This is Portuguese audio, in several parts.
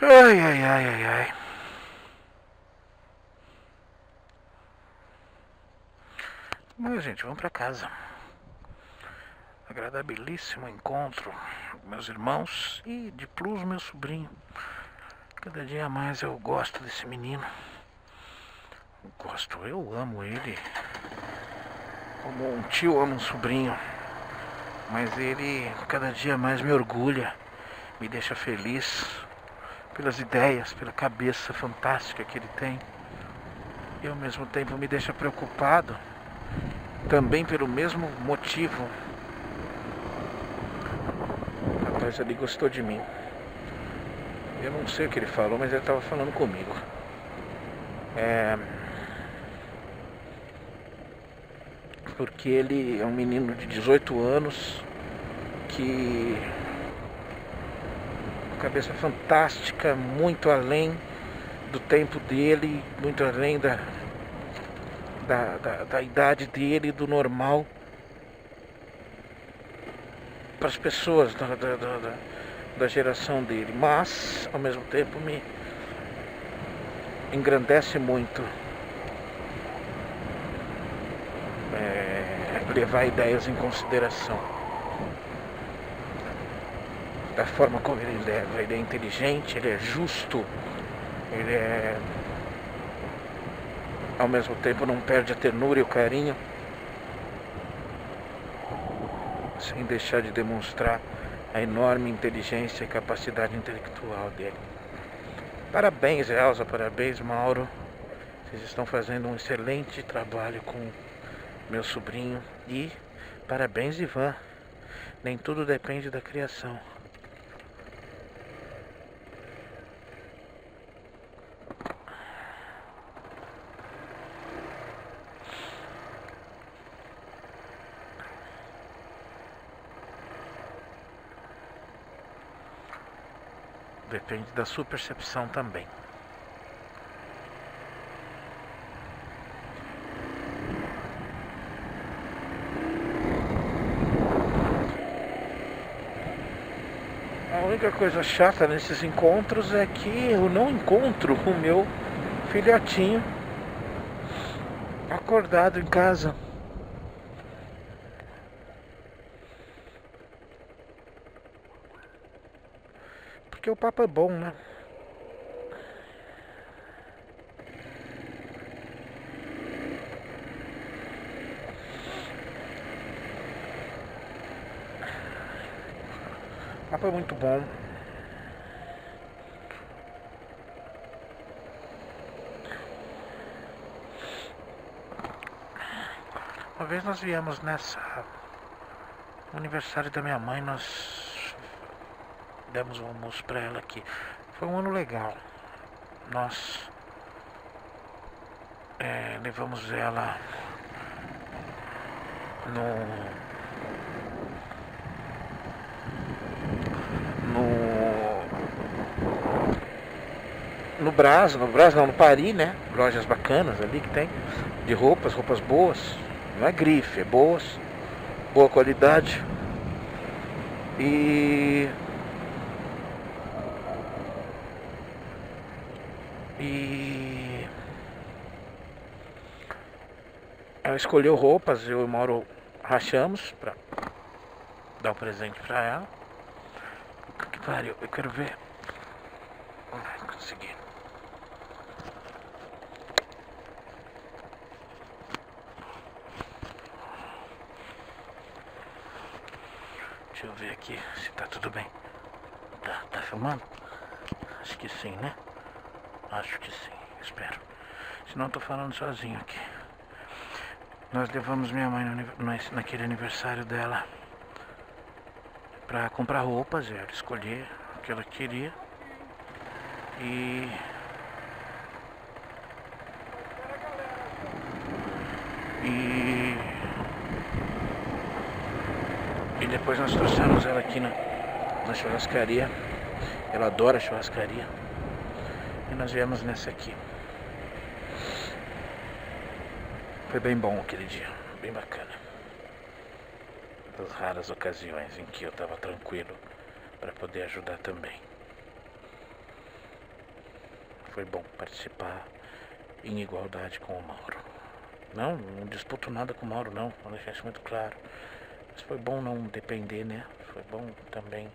Ai, ai, ai, ai, ai. Mas, gente, vamos pra casa. Agradabilíssimo encontro, meus irmãos e de plus meu sobrinho. Cada dia mais eu gosto desse menino. Eu amo ele. Como um tio ama um sobrinho. Mas ele cada dia mais me orgulha, me deixa feliz pelas ideias, pela cabeça fantástica que ele tem. E ao mesmo tempo me deixa preocupado, também pelo mesmo motivo. O rapaz ali gostou de mim. Eu não sei o que ele falou, mas ele estava falando comigo. Porque ele é um menino de 18 anos que cabeça fantástica, muito além do tempo dele, muito além da idade dele, do normal para as pessoas da geração dele, mas ao mesmo tempo me engrandece muito levar ideias em consideração. Da forma como ele leva, ele é inteligente, ele é justo, ele é ao mesmo tempo não perde a ternura e o carinho, sem deixar de demonstrar a enorme inteligência e capacidade intelectual dele. Parabéns, Elza, parabéns, Mauro. Vocês estão fazendo um excelente trabalho com meu sobrinho. E parabéns, Ivan. Nem tudo depende da criação. Depende da sua percepção também. A única coisa chata nesses encontros é que eu não encontro o meu filhotinho acordado em casa. Porque o papo é bom, né? O papo é muito bom. Uma vez nós viemos no aniversário da minha mãe, nós demos um almoço pra ela aqui. Foi um ano legal. Nós levamos ela no Paris, né? Lojas bacanas ali que tem, de roupas boas. Não é grife, é boas, boa qualidade. E ela escolheu roupas, eu e o Mauro rachamos pra dar um presente pra ela. Que pariu, eu quero ver. Consegui. Deixa eu ver aqui se tá tudo bem. Tá filmando? Acho que sim, né? Acho que sim, espero. Senão eu tô falando sozinho aqui. Nós levamos minha mãe naquele aniversário dela pra comprar roupas, ela escolher o que ela queria. E depois nós trouxemos ela aqui na churrascaria. Ela adora churrascaria. E nós viemos nessa aqui. Foi bem bom aquele dia, bem bacana. Das raras ocasiões em que eu estava tranquilo para poder ajudar também. foi bom participar em igualdade com o Mauro. Não disputo nada com o Mauro, não, vou deixar isso muito claro. Mas foi bom não depender, né? Foi bom também.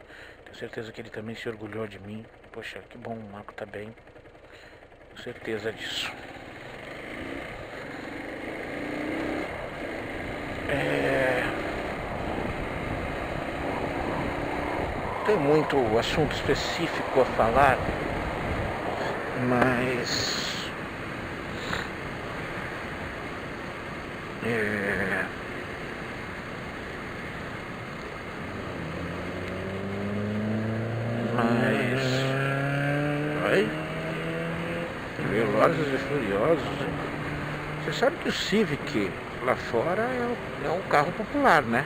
Tenho certeza que ele também se orgulhou de mim. Poxa, que bom, o Marco tá bem. Tenho certeza disso. Tem muito assunto específico a falar, mas Ai, Velozes e Furiosos. Você sabe que o Civic lá fora é um carro popular, né?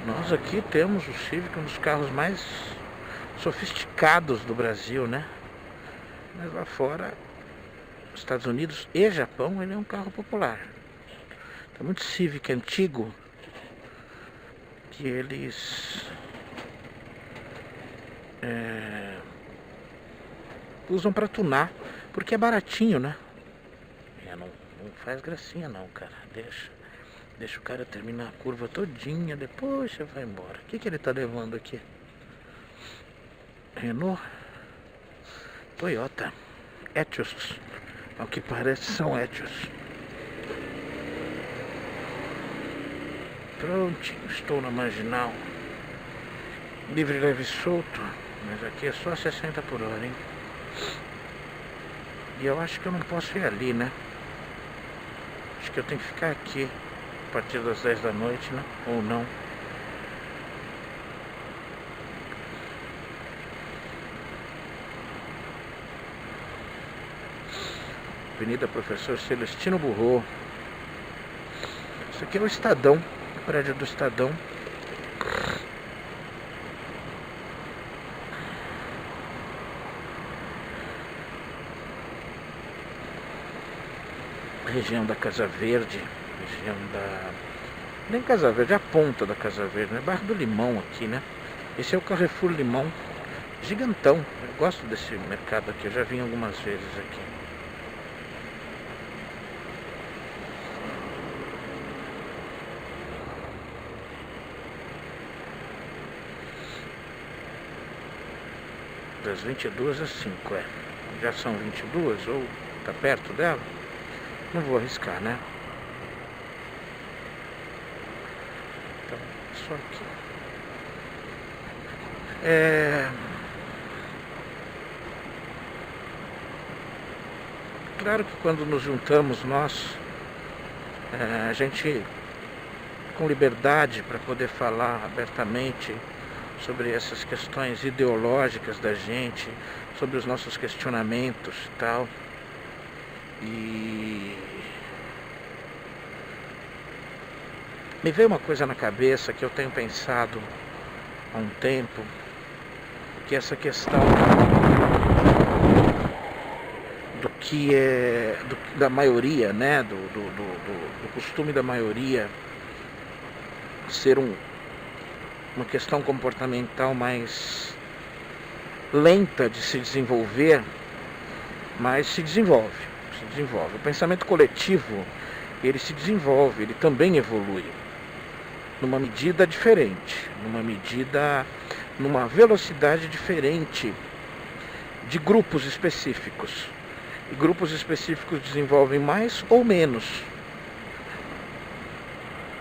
Nós aqui temos o Civic, um dos carros mais sofisticados do Brasil, né? Mas lá fora, Estados Unidos e Japão, ele é um carro popular. Tem muito Civic antigo que eles usam para tunar, porque é baratinho, né? Não faz gracinha não, cara. Deixa o cara terminar a curva todinha, depois você vai embora. O que ele tá levando aqui? Renault? Toyota. Etios. Ao que parece são Etios. Prontinho, estou na marginal. Livre, leve e solto. Mas aqui é só 60 por hora, hein? E eu acho que eu não posso ir ali, né? Acho que eu tenho que ficar aqui a partir das 10 da noite, né? Ou não. Avenida Professor Celestino Burro. Isso aqui é o Estadão, o prédio do Estadão. Região da Casa Verde, região da... Nem Casa Verde, a ponta da Casa Verde, né? Bairro do Limão aqui, né? Esse é o Carrefour Limão, gigantão. Eu gosto desse mercado aqui, eu já vim algumas vezes aqui. Das 22 às 5, Já são 22 ou tá perto dela? Não vou arriscar, né? Então, só aqui. Claro que quando nos juntamos nós, a gente com liberdade para poder falar abertamente sobre essas questões ideológicas da gente, sobre os nossos questionamentos e tal. E me veio uma coisa na cabeça que eu tenho pensado há um tempo, que é essa questão do que é da maioria, né? Do costume da maioria ser uma questão comportamental mais lenta de se desenvolver, mas se desenvolve. O pensamento coletivo, ele se desenvolve, ele também evolui numa medida diferente, numa velocidade diferente de grupos específicos. E grupos específicos desenvolvem mais ou menos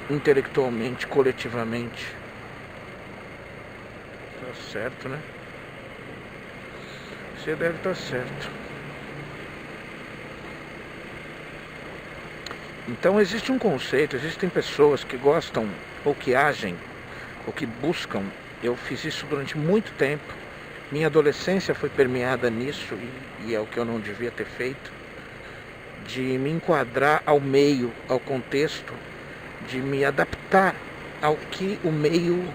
intelectualmente, coletivamente. Tá certo, né? Você deve estar certo. Então existe um conceito, existem pessoas que gostam ou que agem ou que buscam. Eu fiz isso durante muito tempo. Minha adolescência foi permeada nisso e é o que eu não devia ter feito, de me enquadrar ao meio, ao contexto, de me adaptar ao que o meio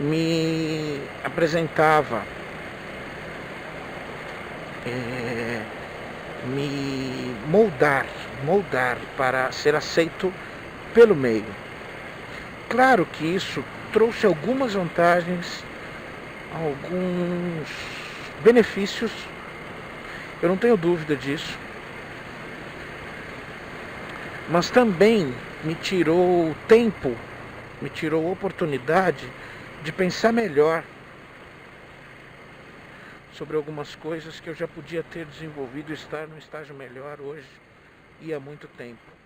me apresentava, me moldar para ser aceito pelo meio. Claro que isso trouxe algumas vantagens, alguns benefícios, eu não tenho dúvida disso, mas também me tirou tempo, me tirou oportunidade de pensar melhor sobre algumas coisas que eu já podia ter desenvolvido e estar num estágio melhor hoje e há muito tempo.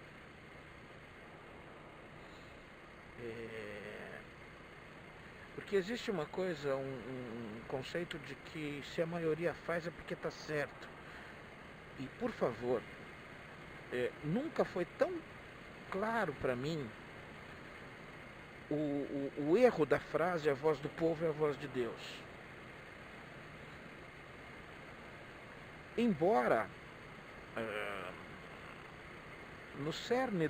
Porque existe uma coisa, um conceito de que se a maioria faz é porque está certo. E, por favor, nunca foi tão claro para mim o erro da frase a voz do povo é a voz de Deus. Embora no cerne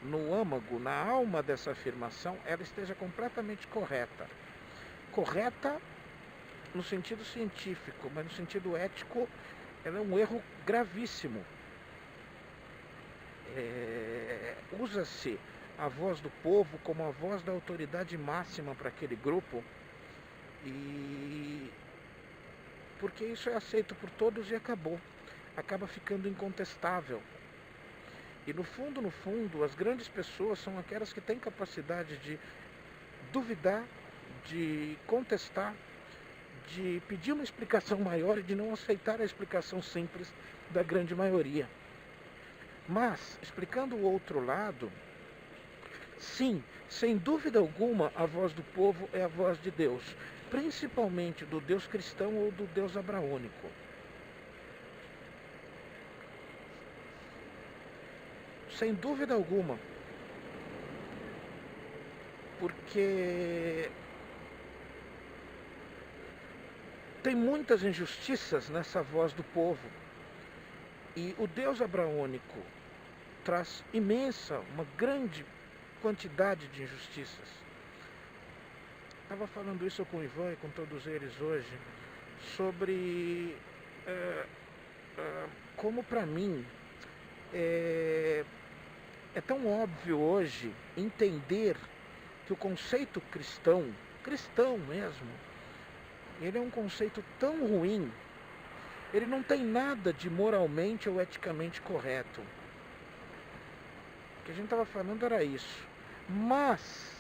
no âmago, na alma dessa afirmação, ela esteja completamente correta. Correta no sentido científico, mas no sentido ético, ela é um erro gravíssimo. Usa-se a voz do povo como a voz da autoridade máxima para aquele grupo, e porque isso é aceito por todos e acaba ficando incontestável. E no fundo, as grandes pessoas são aquelas que têm capacidade de duvidar, de contestar, de pedir uma explicação maior e de não aceitar a explicação simples da grande maioria. Mas, explicando o outro lado, sim, sem dúvida alguma, a voz do povo é a voz de Deus, principalmente do Deus cristão ou do Deus abraônico. Sem dúvida alguma, porque tem muitas injustiças nessa voz do povo, e o Deus abraônico traz uma grande quantidade de injustiças. Estava falando isso com o Ivan e com todos eles hoje, sobre como para mim é tão óbvio hoje entender que o conceito cristão mesmo, ele é um conceito tão ruim, ele não tem nada de moralmente ou eticamente correto. O que a gente estava falando era isso. Mas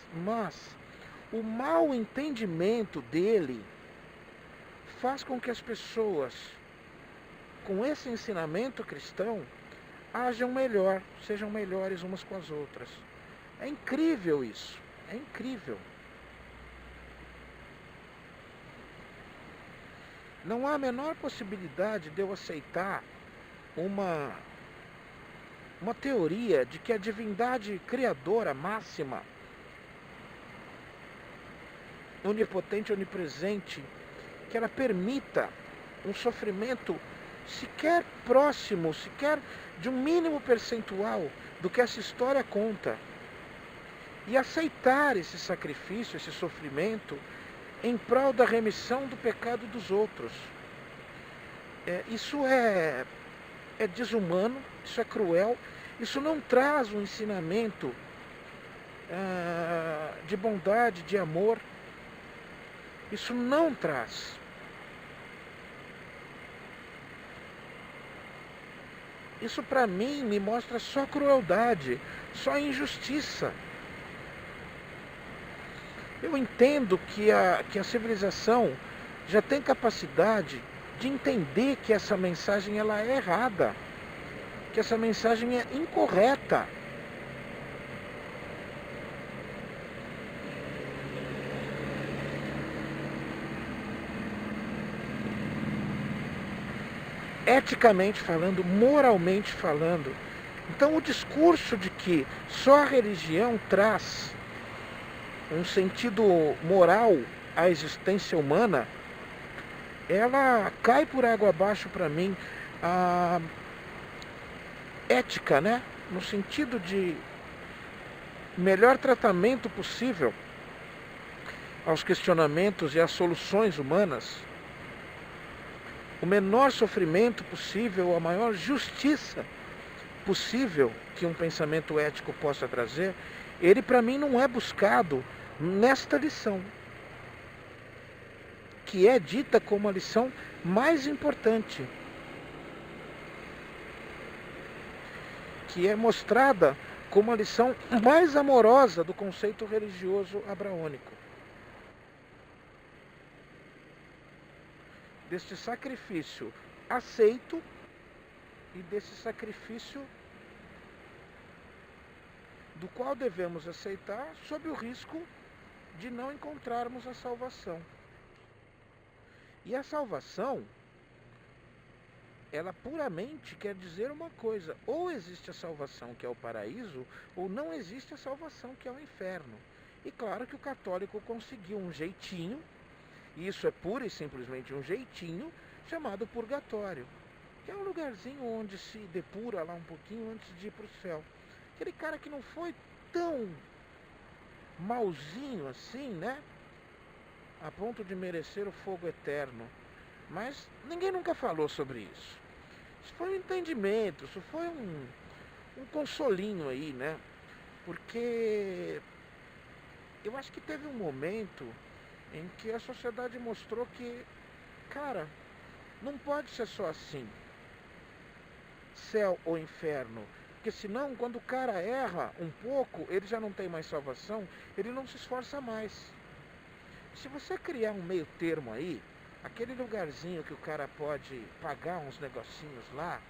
o mau entendimento dele faz com que as pessoas, com esse ensinamento cristão, ajam melhor, sejam melhores umas com as outras. É incrível isso, é incrível. Não há a menor possibilidade de eu aceitar uma teoria de que a divindade criadora máxima, onipotente, onipresente, que ela permita um sofrimento sequer próximo, sequer de um mínimo percentual do que essa história conta, e aceitar esse sacrifício, esse sofrimento, em prol da remissão do pecado dos outros. Isso é desumano, isso é cruel, isso não traz um ensinamento de bondade, de amor. Isso não traz. Isso para mim me mostra só crueldade, só injustiça. Eu entendo que a civilização já tem capacidade de entender que essa mensagem ela é errada, que essa mensagem é incorreta. Eticamente falando, moralmente falando. Então o discurso de que só a religião traz um sentido moral à existência humana, ela cai por água abaixo para mim. A ética, né? No sentido de melhor tratamento possível aos questionamentos e às soluções humanas, o menor sofrimento possível, a maior justiça possível que um pensamento ético possa trazer, ele para mim não é buscado nesta lição. que é dita como a lição mais importante, que é mostrada como a lição mais amorosa do conceito religioso abraônico. Deste sacrifício aceito e desse sacrifício do qual devemos aceitar sob o risco de não encontrarmos a salvação. E a salvação, ela puramente quer dizer uma coisa: ou existe a salvação, que é o paraíso, ou não existe a salvação, que é o inferno. E claro que o católico conseguiu um jeitinho, e isso é pura e simplesmente um jeitinho, chamado purgatório, que é um lugarzinho onde se depura lá um pouquinho antes de ir para o céu. Aquele cara que não foi tão malzinho assim, né? A ponto de merecer o fogo eterno. Mas ninguém nunca falou sobre isso. Isso foi um entendimento, isso foi um consolinho aí, né? Porque eu acho que teve um momento em que a sociedade mostrou que, cara, não pode ser só assim, céu ou inferno. Porque senão, quando o cara erra um pouco, ele já não tem mais salvação, ele não se esforça mais. Se você criar um meio termo aí, aquele lugarzinho que o cara pode pagar uns negocinhos lá,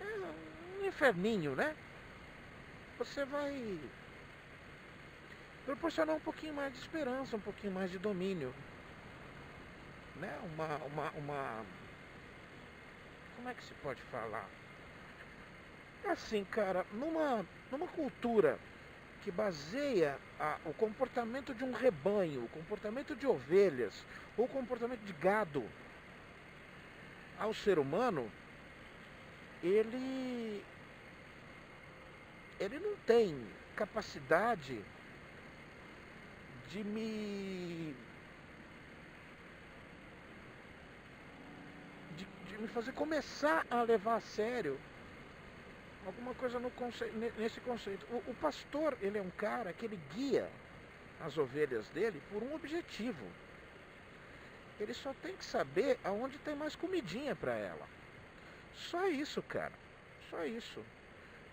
é um inferninho, né? Você vai proporcionar um pouquinho mais de esperança, um pouquinho mais de domínio, né? Como é que se pode falar? Assim, cara, numa cultura que baseia o comportamento de um rebanho, o comportamento de ovelhas, ou o comportamento de gado ao ser humano, ele não tem capacidade de me fazer começar a levar a sério alguma coisa nesse conceito. O pastor, ele é um cara que ele guia as ovelhas dele por um objetivo. Ele só tem que saber aonde tem mais comidinha para ela. Só isso, cara. Só isso.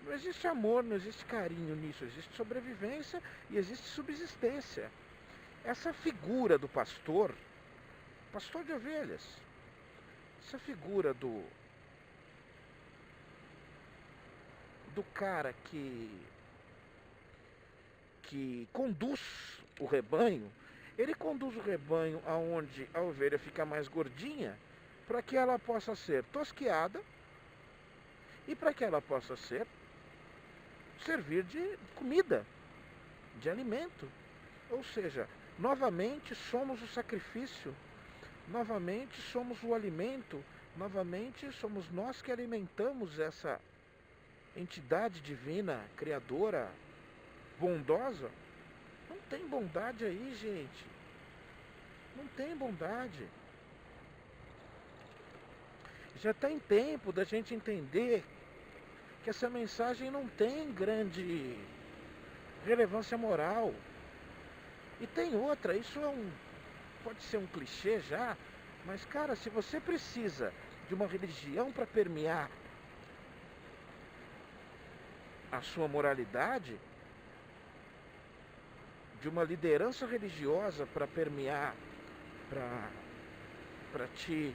Não existe amor, não existe carinho nisso. Existe sobrevivência e existe subsistência. Essa figura do pastor de ovelhas, essa figura do cara que conduz o rebanho, ele conduz o rebanho aonde a ovelha fica mais gordinha, para que ela possa ser tosqueada e para que ela possa servir de comida, de alimento. Ou seja, novamente somos o sacrifício, novamente somos o alimento, novamente somos nós que alimentamos essa entidade divina, criadora, bondosa. Não tem bondade aí, gente. Não tem bondade. Já está em tempo da gente entender que essa mensagem não tem grande relevância moral. E tem outra, isso pode ser um clichê já, mas cara, se você precisa de uma religião para permear a sua moralidade, de uma liderança religiosa para permear, para te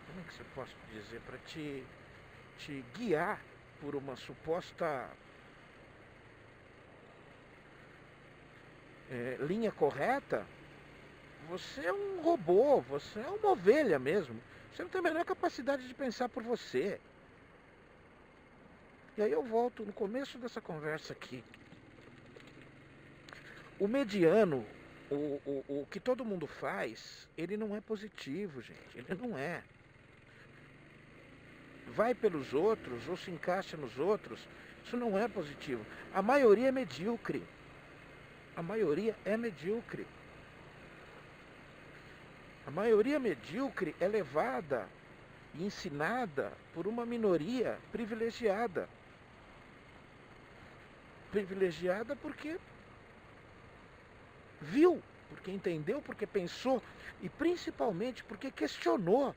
como é que você pode dizer, para te guiar por uma suposta linha correta, você é um robô, você é uma ovelha mesmo. Você não tem a menor capacidade de pensar por você. E aí eu volto no começo dessa conversa aqui. O mediano, o que todo mundo faz, ele não é positivo, gente. Ele não é. Vai pelos outros ou se encaixa nos outros, isso não é positivo. A maioria é medíocre. A maioria é medíocre. A maioria medíocre é levada e ensinada por uma minoria privilegiada. privilegiada porque viu, porque entendeu, porque pensou e principalmente porque questionou,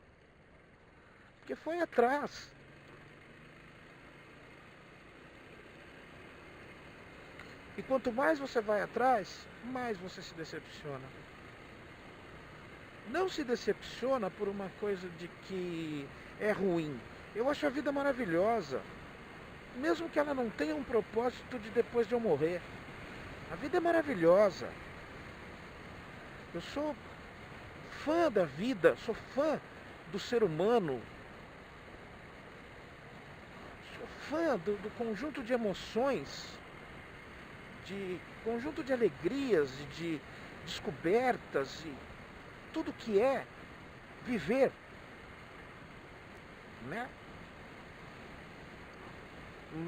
porque foi atrás. E quanto mais você vai atrás, mais você se decepciona. Não se decepciona por uma coisa de que é ruim. Eu acho a vida maravilhosa, mesmo que ela não tenha um propósito de depois de eu morrer. A vida é maravilhosa. Eu sou fã da vida, sou fã do ser humano, sou fã do conjunto de emoções, de conjunto de alegrias e de descobertas e tudo que é viver, né?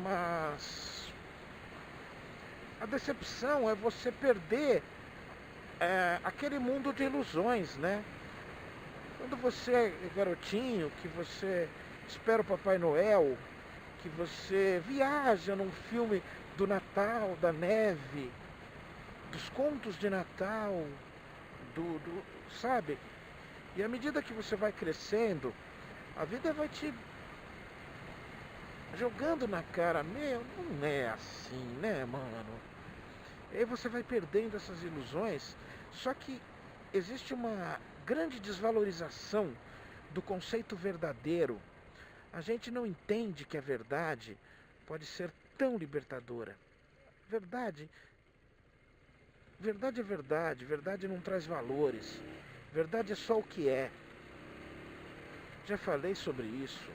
Mas a decepção é você perder aquele mundo de ilusões, né? Quando você é garotinho, que você espera o Papai Noel, que você viaja num filme do Natal, da neve, dos contos de Natal, sabe? E à medida que você vai crescendo, a vida vai te jogando na cara, meu, não é assim, né, mano? E aí você vai perdendo essas ilusões, só que existe uma grande desvalorização do conceito verdadeiro. A gente não entende que a verdade pode ser tão libertadora. Verdade, verdade é verdade, verdade não traz valores. Verdade é só o que é. Já falei sobre isso.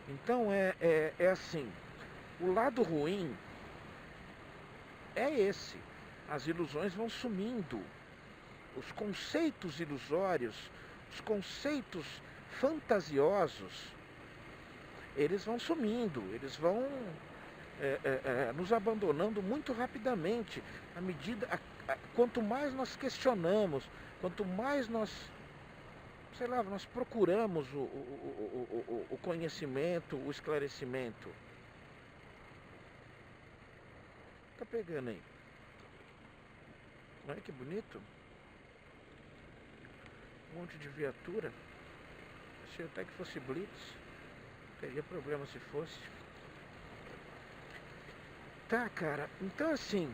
Então é assim, o lado ruim é esse. As ilusões vão sumindo. Os conceitos ilusórios, os conceitos fantasiosos, eles vão sumindo, eles vão nos abandonando muito rapidamente. À medida, quanto mais nós questionamos, quanto mais nós, sei lá, nós procuramos o conhecimento, o esclarecimento. Tá pegando aí? Olha que bonito. Um monte de viatura. Achei até que fosse blitz. Teria problema se fosse. Tá, cara. Então assim,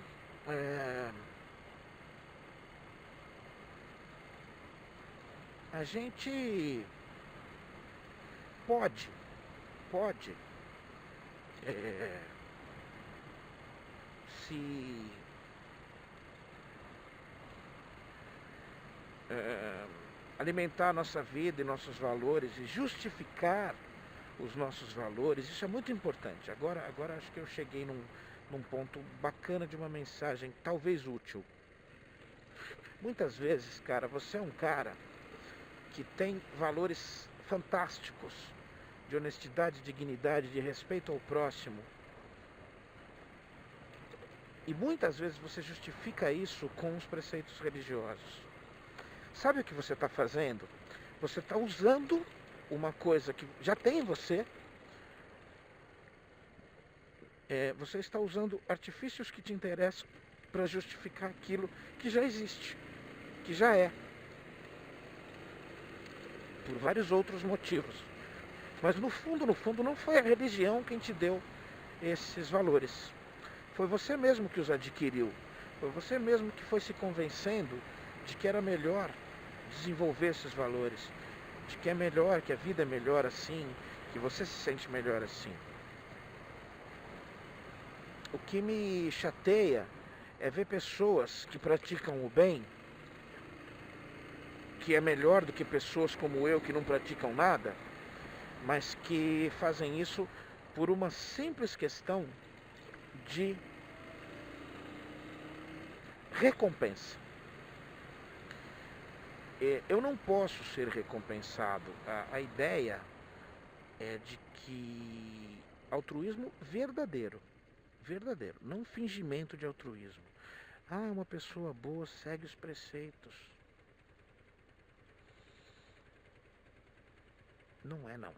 a gente pode se alimentar a nossa vida e nossos valores e justificar os nossos valores. Isso é muito importante. Agora acho que eu cheguei num ponto bacana de uma mensagem talvez útil. Muitas vezes, cara, você é um cara que tem valores fantásticos de honestidade, dignidade, de respeito ao próximo. E muitas vezes você justifica isso com os preceitos religiosos. Sabe o que você está fazendo? Você está usando uma coisa que já tem em você. Você está usando artifícios que te interessam para justificar aquilo que já existe, que já é. Por vários outros motivos. Mas no fundo, não foi a religião quem te deu esses valores. Foi você mesmo que os adquiriu. Foi você mesmo que foi se convencendo de que era melhor desenvolver esses valores. De que é melhor, que a vida é melhor assim, que você se sente melhor assim. O que me chateia é ver pessoas que praticam o bem, que é melhor do que pessoas como eu que não praticam nada, mas que fazem isso por uma simples questão de recompensa. Eu não posso ser recompensado. A ideia é de que altruísmo verdadeiro, não fingimento de altruísmo. Uma pessoa boa segue os preceitos. Não é não.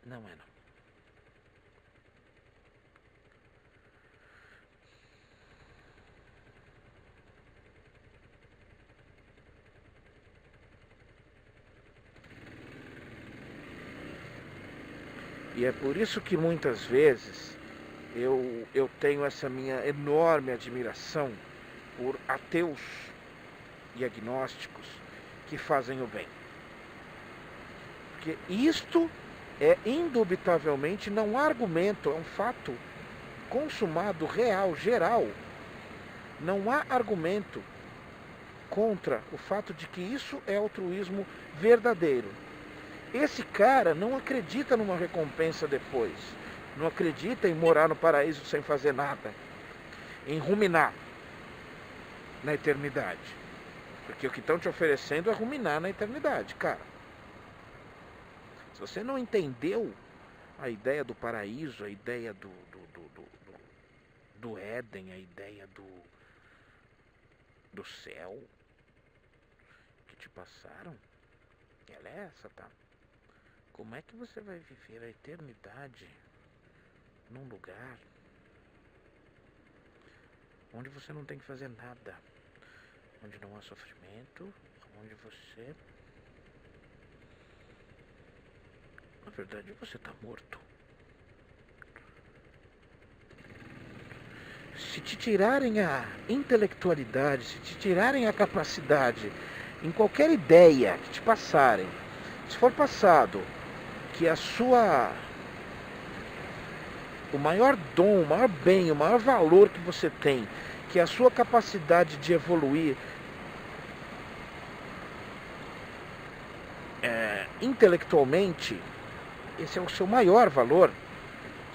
Não é não. E é por isso que muitas vezes eu tenho essa minha enorme admiração por ateus e agnósticos que fazem o bem. Porque isto é indubitavelmente, não há argumento, é um fato consumado, real, geral. Não há argumento contra o fato de que isso é altruísmo verdadeiro. Esse cara não acredita numa recompensa depois. Não acredita em morar no paraíso sem fazer nada. Em ruminar na eternidade. Porque o que estão te oferecendo é ruminar na eternidade, cara. Se você não entendeu a ideia do paraíso, a ideia do Éden, a ideia do céu que te passaram, ela é essa, tá? Como é que você vai viver a eternidade num lugar onde você não tem que fazer nada, onde não há sofrimento, onde você, na verdade, você está morto? Se te tirarem a intelectualidade, se te tirarem a capacidade em qualquer ideia que te passarem, se for passado que o maior dom, o maior bem, o maior valor que você tem, que é a sua capacidade de evoluir intelectualmente, esse é o seu maior valor.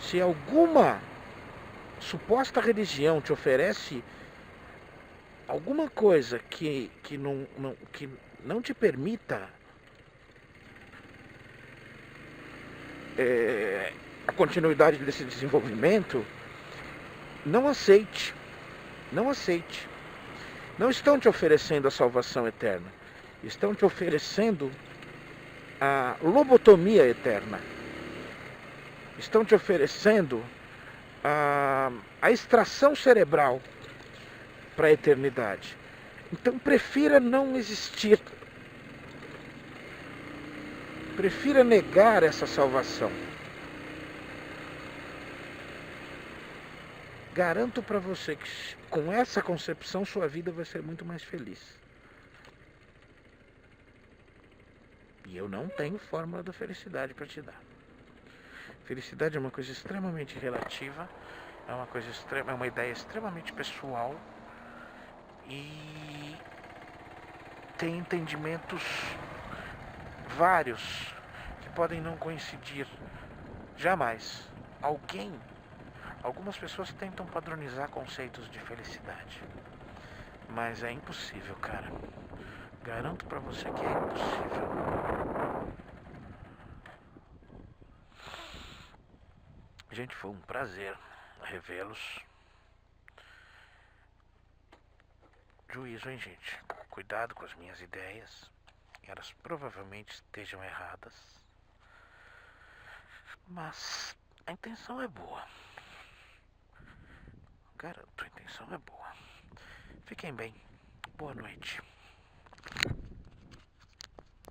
Se alguma suposta religião te oferece alguma coisa que não te permita a continuidade desse desenvolvimento, não aceite. Não aceite. Não estão te oferecendo a salvação eterna. Estão te oferecendo a lobotomia eterna. Estão te oferecendo a extração cerebral para a eternidade. Então prefira não existir. Prefira negar essa salvação. Garanto para você que com essa concepção sua vida vai ser muito mais feliz. E eu não tenho fórmula da felicidade para te dar. Felicidade é uma coisa extremamente relativa, é uma ideia extremamente pessoal e tem entendimentos vários que podem não coincidir jamais. Algumas pessoas tentam padronizar conceitos de felicidade, mas é impossível, cara. Garanto pra você que é impossível. Gente, foi um prazer revê-los. Juízo, hein, gente? Cuidado com as minhas ideias. Elas provavelmente estejam erradas. Mas a intenção é boa. Garanto, a intenção é boa. Fiquem bem. Boa noite.